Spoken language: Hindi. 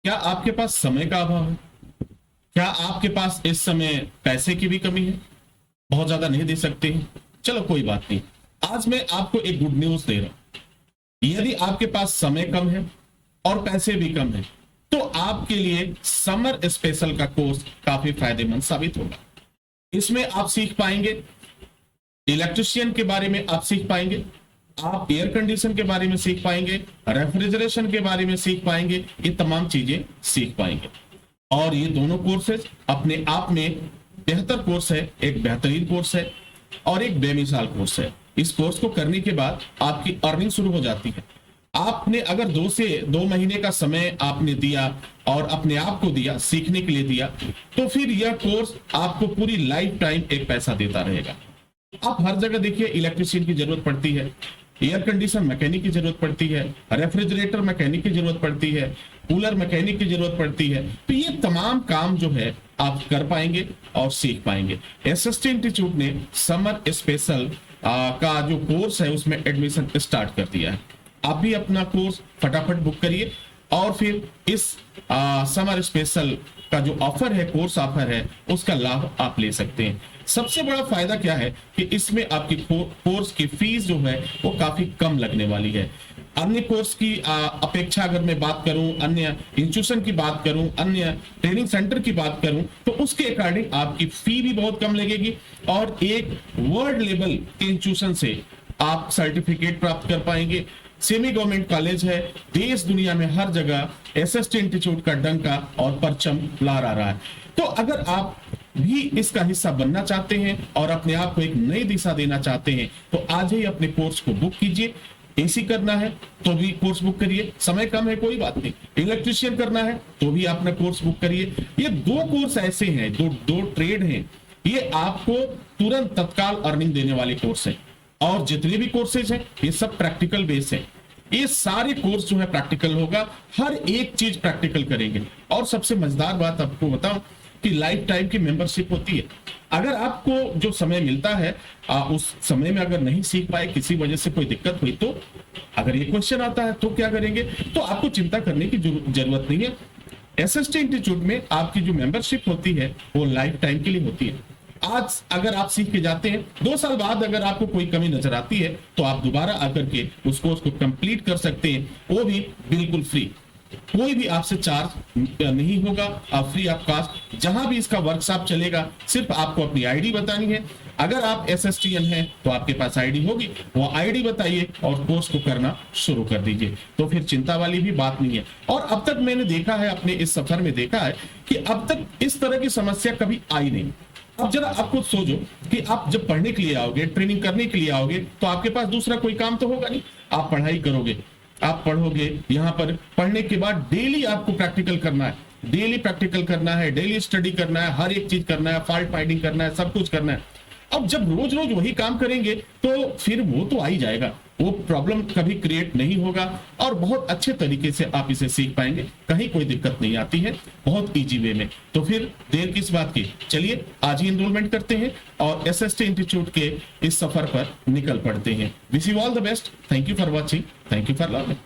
क्या आपके पास समय का अभाव है? क्या आपके पास इस समय पैसे की भी कमी है? बहुत ज्यादा नहीं दे सकते हैं? चलो कोई बात नहीं, आज मैं आपको एक गुड न्यूज दे रहा हूं। यदि आपके पास समय कम है और पैसे भी कम है, तो आपके लिए समर स्पेशल का कोर्स काफी फायदेमंद साबित होगा। इसमें आप सीख पाएंगे इलेक्ट्रिशियन के बारे में, आप सीख पाएंगे, आप एयर कंडीशन के बारे में सीख पाएंगे, रेफ्रिजरेशन के बारे में सीख पाएंगे, ये तमाम चीजें सीख पाएंगे। और ये दोनों कोर्सेज अपने आप में बेहतर कोर्स है, एक बेहतरीन कोर्स है और एक बेमिसाल कोर्स है। इस कोर्स को करने के बाद आपकी अर्निंग शुरू हो जाती है। आपने अगर 2 महीने का समय आपने दिया और अपने आप को दिया, सीखने के लिए दिया, तो फिर यह कोर्स आपको पूरी लाइफ टाइम एक पैसा देता रहेगा। आप हर जगह देखिए इलेक्ट्रिशियन की जरूरत पड़ती है, एयर कंडीशन मैकेनिक की जरूरत पड़ती है, रेफ्रिजरेटर मैकेनिक की जरूरत पड़ती है, कूलर मैकेनिक की जरूरत पड़ती है। तो ये तमाम काम जो है आप कर पाएंगे और सीख पाएंगे। एसएसटी इंस्टीट्यूट ने समर स्पेशल का जो कोर्स है उसमें एडमिशन स्टार्ट कर दिया है। आप भी अपना कोर्स फटाफट बुक करिए और फिर इस समर स्पेशल का जो ऑफर है, कोर्स ऑफर है, उसका लाभ आप ले सकते हैं। सबसे बड़ा फायदा क्या है कि इसमें आपकी कोर्स की फीस जो है वो काफी कम लगने वाली है। अन्य कोर्स की अपेक्षा अगर मैं बात करूं, अन्य इंस्टीट्यूशन की बात करूं, अन्य ट्रेनिंग सेंटर की बात करूं, तो उसके अकॉर्डिंग आपकी फी भी बहुत कम लगेगी और एक वर्ल्ड लेवल के इंस्टीट्यूशन से आप सर्टिफिकेट प्राप्त कर पाएंगे। सेमी गवर्नमेंट कॉलेज है, देश दुनिया में हर जगह एसएसटी इंस्टीट्यूट का डंका और परचम लहरा रहा है। तो अगर आप भी इसका हिस्सा बनना चाहते हैं और अपने आप को एक नई दिशा देना चाहते हैं, तो आज ही अपने कोर्स को बुक कीजिए। एसी करना है तो भी कोर्स बुक करिए, समय कम है कोई बात नहीं। इलेक्ट्रिशियन करना है तो भी अपना कोर्स बुक करिए। ये 2 कोर्स ऐसे हैं, दो ट्रेड हैं, ये आपको तुरंत तत्काल अर्निंग देने वाले कोर्स हैं। और जितने भी कोर्सेज हैं ये सब प्रैक्टिकल बेस है। ये सारे कोर्स जो है प्रैक्टिकल होगा, हर एक चीज प्रैक्टिकल करेंगे। और सबसे मजेदार बात आपको बताऊं कि लाइफ टाइम की मेंबरशिप होती है। अगर आपको जो समय मिलता है उस समय में अगर नहीं सीख पाए, किसी वजह से कोई दिक्कत हुई, तो अगर ये क्वेश्चन आता है तो क्या करेंगे, तो आपको चिंता करने की जरूरत नहीं है। एसएसटी इंस्टीट्यूट में आपकी जो मेंबरशिप होती है वो लाइफ टाइम के लिए होती है। आज अगर आप सीख के जाते हैं, 2 साल बाद अगर आपको कोई कमी नजर आती है तो आप दोबारा आकर के उस कोर्स को कंप्लीट कर सकते हैं, वो भी बिल्कुल फ्री। कोई भी आपसे चार्ज नहीं होगा, आप फ्री ऑफ कास्ट। जहां भी इसका वर्कशॉप चलेगा, सिर्फ आपको अपनी आईडी बतानी है। अगर आप एसएसटीएन हैं तो आपके पास आईडी होगी, वो आईडी बताइए और कोर्स को करना शुरू कर दीजिए। तो फिर चिंता वाली भी बात नहीं है। और अब तक मैंने देखा है, अपने इस सफर में देखा है कि अब तक इस तरह की समस्या कभी आई नहीं। अब जरा आप खुद सोचो कि आप जब पढ़ने के लिए आओगे, ट्रेनिंग करने के लिए आओगे, तो आपके पास दूसरा कोई काम तो होगा नहीं। आप पढ़ाई करोगे, आप पढ़ोगे, यहाँ पर पढ़ने के बाद डेली आपको प्रैक्टिकल करना है, डेली प्रैक्टिकल करना है, डेली स्टडी करना है, हर एक चीज करना है, फॉल्ट फाइंडिंग करना है, सब कुछ करना है। अब जब रोज रोज वही काम करेंगे तो फिर वो तो आ ही जाएगा, वो प्रॉब्लम कभी क्रिएट नहीं होगा और बहुत अच्छे तरीके से आप इसे सीख पाएंगे। कहीं कोई दिक्कत नहीं आती है, बहुत इजी वे में। तो फिर देर किस बात की, चलिए आज ही एनरोलमेंट करते हैं और एसएसटी इंस्टीट्यूट के इस सफर पर निकल पड़ते हैं। Wish you all the best. Thank you for watching, thank you for learning.